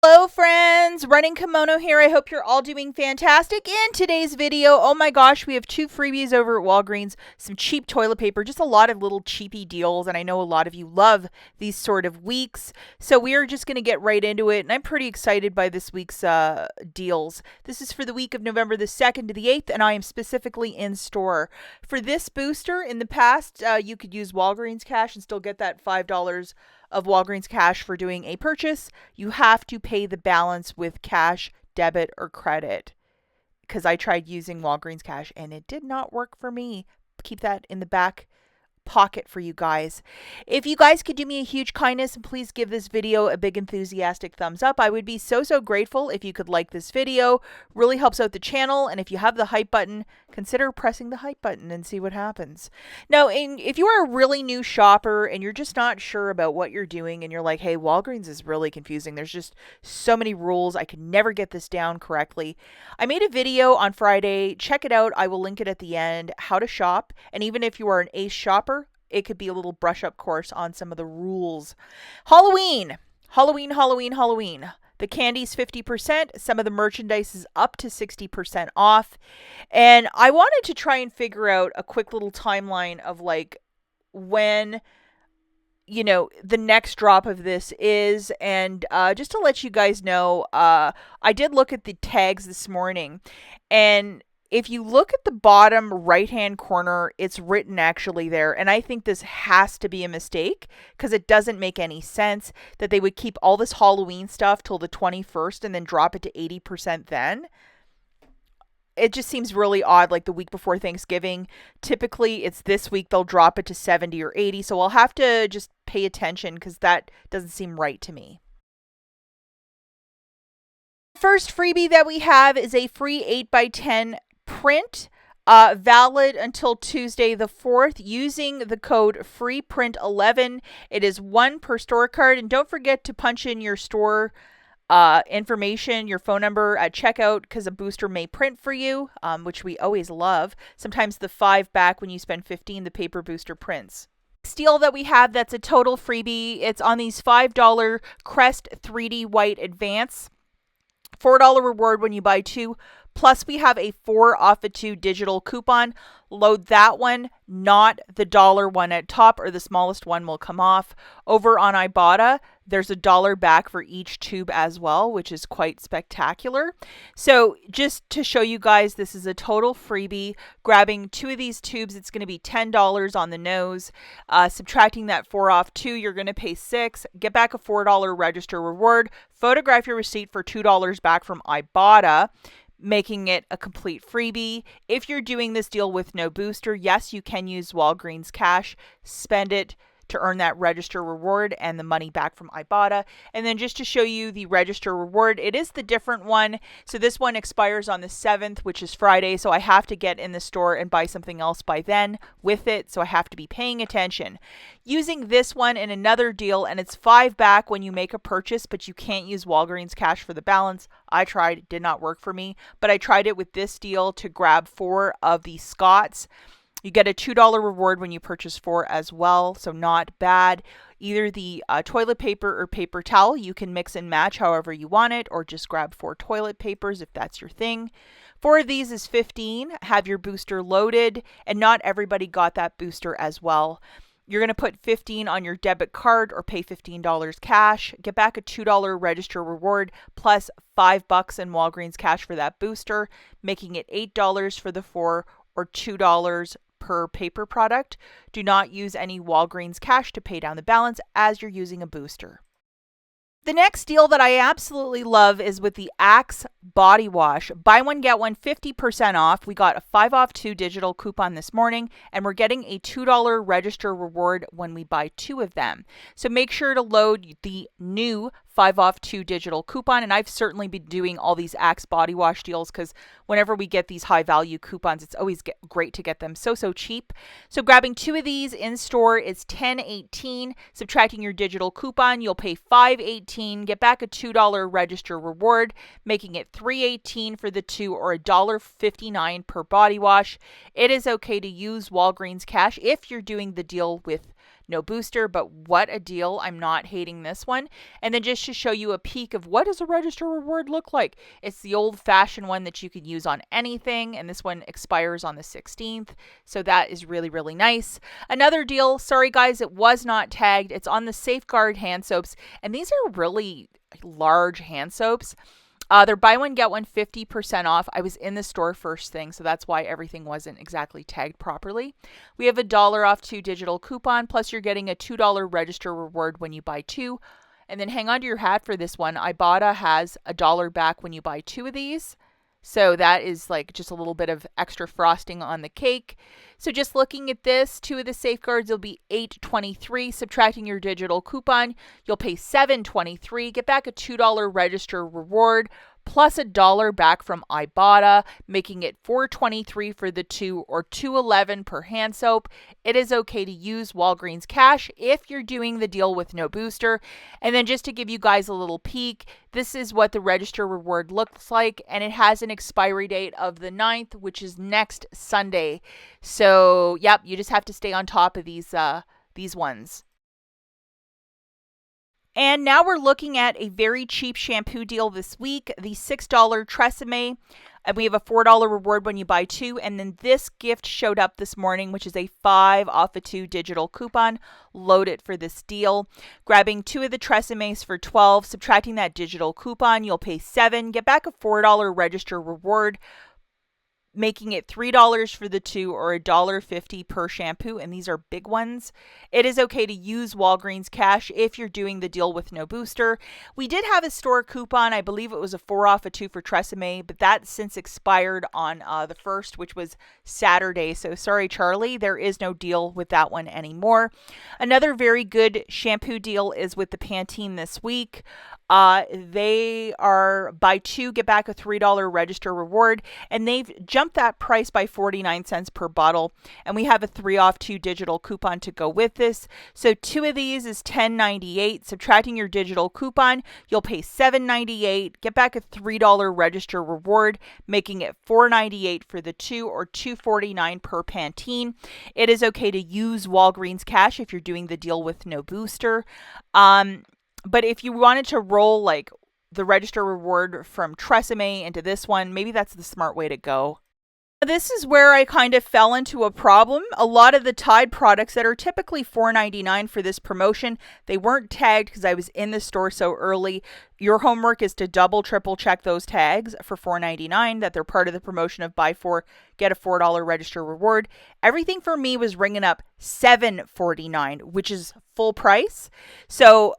Hello friends, Running Kimono here. I hope you're all doing fantastic. In today's video, oh my gosh, we have 2 freebies over at Walgreens, some cheap toilet paper, just a lot of little cheapy deals, and I know a lot of you love these sort of weeks, so we are just going to get right into it, and I'm pretty excited by this week's deals. This is for the week of November the 2nd to the 8th, and I am specifically in store. For this booster, in the past, you could use Walgreens cash and still get that $5 of Walgreens cash for doing a purchase. You have to pay the balance with cash, debit, or credit. Because I tried using Walgreens cash and it did not work for me. Keep that in the back pocket for you guys. If you guys could do me a huge kindness and please give this video a big enthusiastic thumbs up, I would be so grateful if you could like this video. Really helps out the channel, and if you have the hype button, consider pressing the hype button and see what happens. Now, if you are a really new shopper and you're just not sure about what you're doing and you're like, hey, Walgreens is really confusing, there's just so many rules, I could never get this down correctly, I made a video on Friday. Check it out. I will link it at the end, how to shop. And even if you are an ace shopper, it could be a little brush up course on some of the rules. Halloween. The candy's 50%. Some of the merchandise is up to 60% off. And I wanted to try and figure out a quick little timeline of like when, you know, the next drop of this is. And just to let you guys know, I did look at the tags this morning, and if you look at the bottom right-hand corner, it's written actually there, and I think this has to be a mistake because it doesn't make any sense that they would keep all this Halloween stuff till the 21st and then drop it to 80% then. It just seems really odd, like the week before Thanksgiving. Typically, it's this week they'll drop it to 70 or 80, so I'll have to just pay attention because that doesn't seem right to me. First freebie that we have is a free 8x10 print, valid until Tuesday the 4th, using the code FREEPRINT11. It is 1 per store card, and don't forget to punch in your store information, your phone number at checkout, because a booster may print for you, which we always love. Sometimes the 5 back when you spend 15, the paper booster prints. Deal that we have that's a total freebie. It's on these $5 Crest 3D White Advance. $4 reward when you buy 2. Plus, we have a 4 off of 2 digital coupon. Load that one, not the dollar one at top, or the smallest one will come off. Over on IBOTTA, there's $1 back for each tube as well, which is quite spectacular. So just to show you guys, this is a total freebie. Grabbing 2 of these tubes, it's going to be $10 on the nose. Subtracting that 4 off 2, you're going to pay $6. Get back a $4 register reward. Photograph your receipt for $2 back from IBOTTA, making it a complete freebie. If you're doing this deal with no booster, yes, you can use Walgreens cash. Spend it to earn that register reward and the money back from IBOTTA. And then just to show you the register reward, it is the different one. So this one expires on the 7th, which is Friday. So I have to get in the store and buy something else by then with it. So I have to be paying attention. Using this one in another deal, and it's 5 back when you make a purchase, but you can't use Walgreens cash for the balance. I tried, it did not work for me, but I tried it with this deal to grab 4 of the Scots. You get a $2 reward when you purchase 4 as well, so not bad. Either the toilet paper or paper towel, you can mix and match however you want it, or just grab 4 toilet papers if that's your thing. 4 of these is $15. Have your booster loaded, and not everybody got that booster as well. You're going to put $15 on your debit card or pay $15 cash. Get back a $2 register reward plus $5 in Walgreens cash for that booster, making it $8 for the 4 or $2 per paper product. Do not use any Walgreens cash to pay down the balance as you're using a booster. The next deal that I absolutely love is with the Axe body wash. Buy one, get one 50% off. We got a 5 off 2 digital coupon this morning, and we're getting a $2 register reward when we buy 2 of them. So make sure to load the new 5 off 2 digital coupon, and I've certainly been doing all these Axe body wash deals because whenever we get these high value coupons, it's always great to get them so cheap. So grabbing 2 of these in store is $10.18. Subtracting your digital coupon, you'll pay $5.18. Get back a $2 register reward, making it $3.18 for the 2 or $1.59 per body wash. It is okay to use Walgreens cash if you're doing the deal with no booster, but what a deal. I'm not hating this one. And then just to show you a peek of what does a register reward look like. It's the old-fashioned one that you can use on anything, and this one expires on the 16th. So that is really, really nice. Another deal, sorry guys, it was not tagged. It's on the Safeguard hand soaps, and these are really large hand soaps. They're buy one, get one 50% off. I was in the store first thing, so that's why everything wasn't exactly tagged properly. We have $1 off 2 digital coupon, plus you're getting a $2 register reward when you buy 2. And then hang on to your hat for this one. IBOTTA has $1 back when you buy 2 of these. So that is like just a little bit of extra frosting on the cake. So just looking at this, 2 of the safeguards will be $8.23. Subtracting your digital coupon, you'll pay $7.23. Get back a $2 register reward plus $1 back from IBOTTA, making it $4.23 for the 2 or $2.11 per hand soap. It is okay to use Walgreens cash if you're doing the deal with no booster. And then just to give you guys a little peek, this is what the register reward looks like, and it has an expiry date of the 9th, which is next Sunday. So, yep, you just have to stay on top of these ones. And now we're looking at a very cheap shampoo deal this week, the $6 Tresemme. And we have a $4 reward when you buy 2. And then this gift showed up this morning, which is a 5 off of 2 digital coupon. Load it for this deal. Grabbing 2 of the Tresemmes for $12. Subtracting that digital coupon, you'll pay $7. Get back a $4 register reward, making it $3 for the 2 or $1.50 per shampoo, and these are big ones. It is okay to use Walgreens cash if you're doing the deal with no booster. We did have a store coupon. I believe it was a 4 off of 2 for Tresemme, but that since expired on the 1st, which was Saturday. So sorry, Charlie, there is no deal with that one anymore. Another very good shampoo deal is with the Pantene this week. They are buy 2, get back a $3 register reward, and they've jumped that price by 49 cents per bottle. And we have a 3 off 2 digital coupon to go with this. So 2 of these is $10.98. Subtracting your digital coupon, you'll pay $7.98. Get back a $3 register reward, making it $4.98 for the 2 or $2.49 per Pantene. It is okay to use Walgreens cash if you're doing the deal with no booster. But if you wanted to roll like the register reward from Tresemme into this one, maybe that's the smart way to go. This is where I kind of fell into a problem. A lot of the Tide products that are typically $4.99 for this promotion, they weren't tagged because I was in the store so early. Your homework is to double, triple check those tags for $4.99, that they're part of the promotion of buy 4, get a $4 register reward. Everything for me was ringing up $7.49, which is full price. So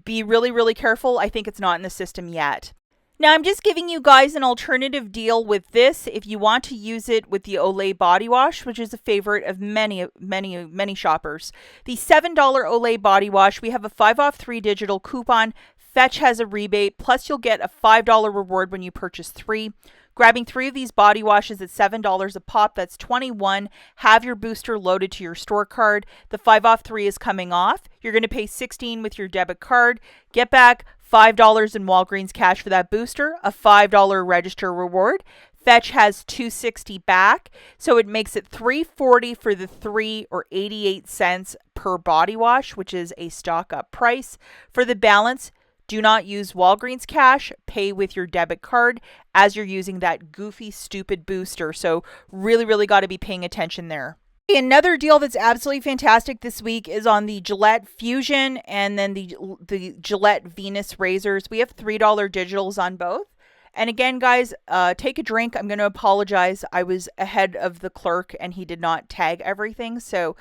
be really, really careful. I think it's not in the system yet. Now, I'm just giving you guys an alternative deal with this if you want to use it with the Olay body wash, which is a favorite of many, many, many shoppers. The $7 Olay body wash, we have a 5 off 3 digital coupon. Fetch has a rebate, plus you'll get a $5 reward when you purchase 3. Grabbing 3 of these body washes at $7 a pop, that's $21. Have your booster loaded to your store card. The 5 off 3 is coming off. You're going to pay $16 with your debit card. Get back $5 in Walgreens cash for that booster, a $5 register reward. Fetch has $2.60 back, so it makes it $3.40 for the 3 or 88 cents per body wash, which is a stock up price. For the balance, do not use Walgreens cash. Pay with your debit card as you're using that goofy, stupid booster. So really, really got to be paying attention there. Another deal that's absolutely fantastic this week is on the Gillette Fusion and then the Gillette Venus razors. We have $3 digitals on both. And again, guys, take a drink. I'm going to apologize. I was ahead of the clerk and he did not tag everything. So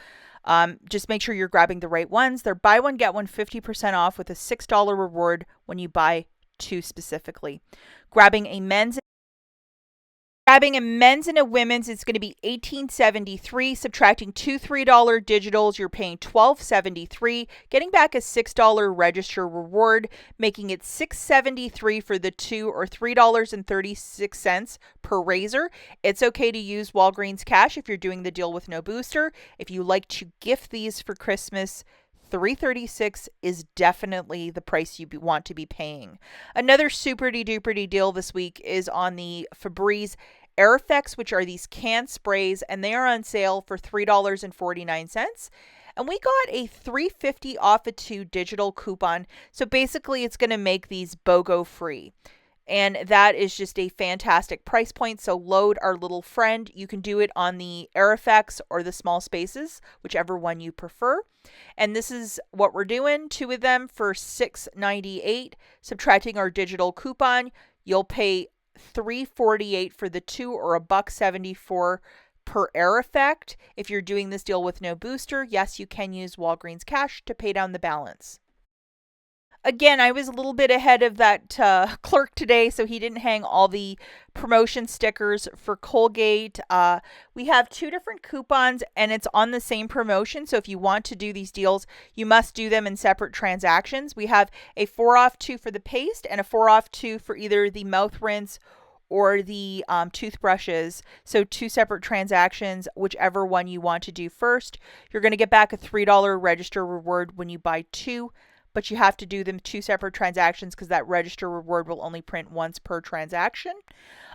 just make sure you're grabbing the right ones. They're buy one, get one 50% off with a $6 reward when you buy 2 specifically. Grabbing a men's and a women's, it's going to be $18.73. Subtracting 2 $3 digitals, you're paying $12.73. Getting back a $6 register reward, making it $6.73 for the 2 or $3.36 per razor. It's okay to use Walgreens cash if you're doing the deal with no booster. If you like to gift these for Christmas, $3.36 is definitely the price you want to be paying. Another super duper deal this week is on the Febreze Air Effects, which are these canned sprays, and they are on sale for $3.49. and we got a $3.50 off a 2 digital coupon. So basically it's going to make these BOGO free. And that is just a fantastic price point. So load our little friend. You can do it on the Airfx or the small spaces, whichever one you prefer. And this is what we're doing. 2 of them for $6.98. Subtracting our digital coupon, you'll pay $3.48 for the 2 or $1.74 per air effect. If you're doing this deal with no booster, yes, you can use Walgreens cash to pay down the balance. Again, I was a little bit ahead of that clerk today, so he didn't hang all the promotion stickers for Colgate. We have 2 different coupons, and it's on the same promotion. So if you want to do these deals, you must do them in separate transactions. We have a 4 off 2 for the paste and a 4 off 2 for either the mouth rinse or the toothbrushes. So 2 separate transactions, whichever one you want to do first. You're going to get back a $3 register reward when you buy 2. But you have to do them 2 separate transactions because that register reward will only print once per transaction.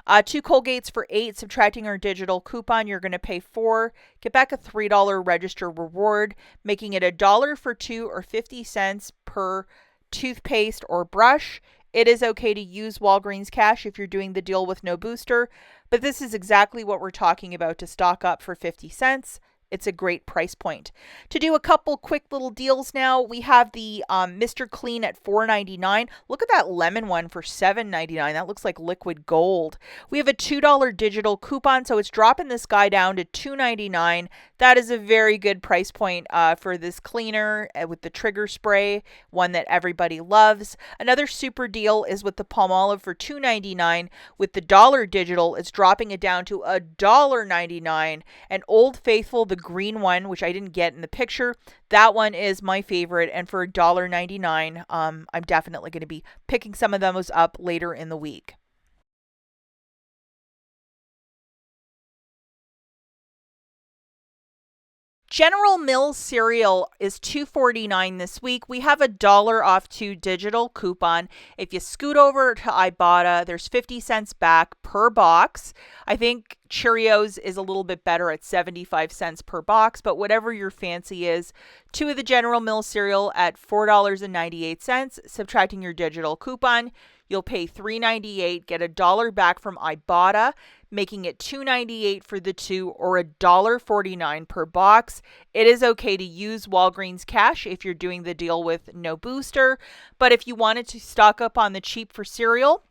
2 Colgates for $8, subtracting our digital coupon, you're going to pay $4, get back a $3 register reward, making it $1 for 2 or 50 cents per toothpaste or brush. It is okay to use Walgreens cash if you're doing the deal with no booster, but this is exactly what we're talking about to stock up for 50 cents. It's a great price point. To do a couple quick little deals now, we have the Mr. Clean at $4.99. Look at that lemon one for $7.99. That looks like liquid gold. We have a $2 digital coupon, so it's dropping this guy down to $2.99. That is a very good price point for this cleaner with the trigger spray, one that everybody loves. Another super deal is with the Palmolive for $2.99. With the dollar digital, it's dropping it down to $1.99. And Old Faithful, the green one, which I didn't get in the picture, that one is my favorite, and for $1.99, I'm definitely going to be picking some of those up later in the week. General Mills cereal is $2.49 this week. We have a $1 off 2 digital coupon. If you scoot over to IBOTTA, there's 50 cents back per box. I think Cheerios is a little bit better at 75 cents per box, but whatever your fancy is, 2 of the General Mills cereal at $4.98, subtracting your digital coupon, you'll pay $3.98, get $1 back from IBOTTA, making it $2.98 for the 2 or $1.49 per box. It is okay to use Walgreens cash if you're doing the deal with no booster, but if you wanted to stock up on the cheap for cereal,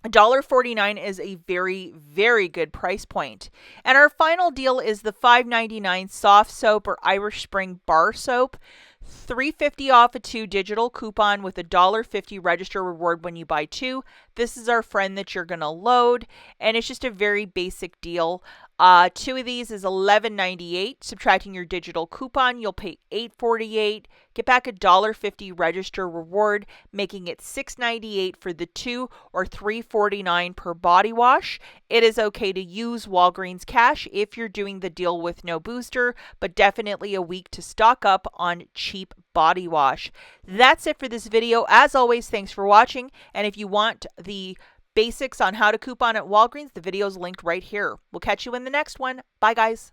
$1.49 is a very, very good price point. And our final deal is the $5.99 soft soap or Irish Spring bar soap. $3.50 off a 2 digital coupon with a $1.50 register reward when you buy 2. This is our friend that you're going to load, and it's just a very basic deal. 2 of these is $11.98. Subtracting your digital coupon, you'll pay $8.48. Get back a $1.50 register reward, making it $6.98 for the 2 or $3.49 per body wash. It is okay to use Walgreens cash if you're doing the deal with no booster, but definitely a week to stock up on cheap body wash. That's it for this video. As always, thanks for watching. And if you want the basics on how to coupon at Walgreens, the video is linked right here. We'll catch you in the next one. Bye, guys.